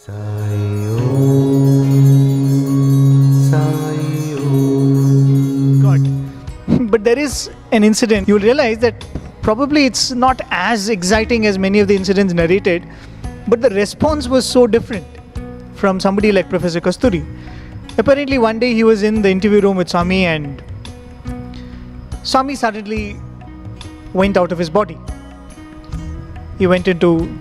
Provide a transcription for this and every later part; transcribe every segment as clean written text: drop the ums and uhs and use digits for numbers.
God. But there is an incident. You'll realize that probably it's not as exciting as many of the incidents narrated, but the response was so different from somebody like Professor Kasturi. Apparently one day he was in the interview room with Swami and Swami suddenly went out of his body. He went into,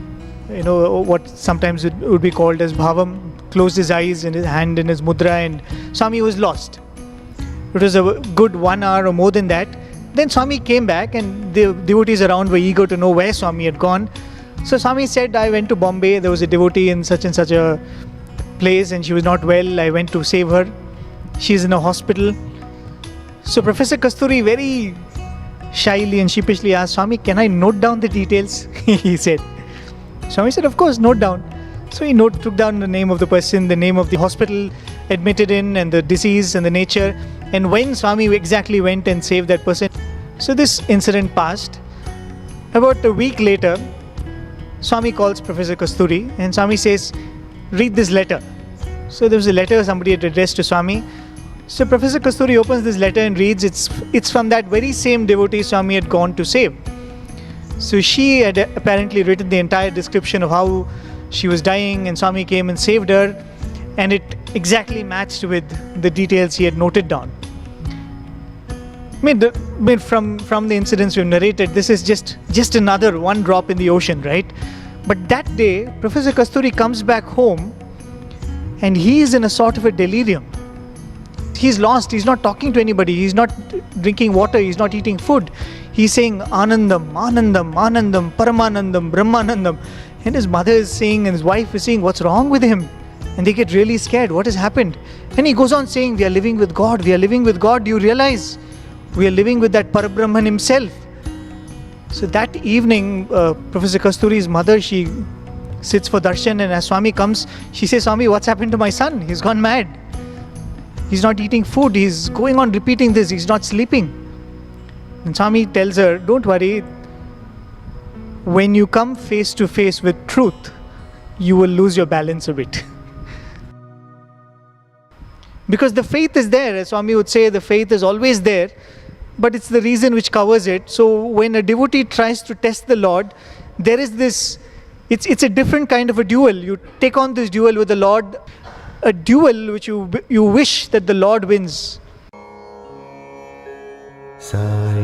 what sometimes it would be called as bhavam, closed his eyes and his hand in his mudra, and Swami was lost. It was a good 1 hour or more than that. Then Swami came back and the devotees around were eager to know where Swami had gone. So Swami said, I went to Bombay, there was a devotee in such and such a place and she was not well, I went to save her. She's in a hospital. So Professor Kasturi very shyly and sheepishly asked, Swami, can I note down the details? He said. Swami said, of course, note down. So he took down the name of the person, the name of the hospital admitted in and the disease and the nature, and when Swami exactly went and saved that person. So this incident passed. About a week later, Swami calls Professor Kasturi and Swami says, read this letter. So there was a letter somebody had addressed to Swami. So Professor Kasturi opens this letter and reads, it's from that very same devotee Swami had gone to save. So she had apparently written the entire description of how she was dying and Swami came and saved her, and it exactly matched with the details he had noted down. From the incidents we've narrated, this is just another one drop in the ocean, right? But that day, Professor Kasturi comes back home and he is in a sort of a delirium. He's lost, he's not talking to anybody, he's not drinking water, he's not eating food. He's saying Anandam, Anandam, Anandam, Paramanandam, Brahmanandam. And his mother is saying and his wife is saying, what's wrong with him? And they get really scared, what has happened? And he goes on saying, we are living with God, we are living with God. Do you realize? We are living with that Parabrahman himself. So that evening, Professor Kasturi's mother, she sits for darshan, and as Swami comes, she says, Swami, what's happened to my son? He's gone mad. He's not eating food. He's going on repeating this. He's not sleeping. And Swami tells her, don't worry. When you come face to face with truth, you will lose your balance a bit. Because the faith is there. As Swami would say, the faith is always there, but it's the reason which covers it. So when a devotee tries to test the Lord, there is this, it's a different kind of a duel. You take on this duel with the Lord, a duel which you wish that the Lord wins. Sai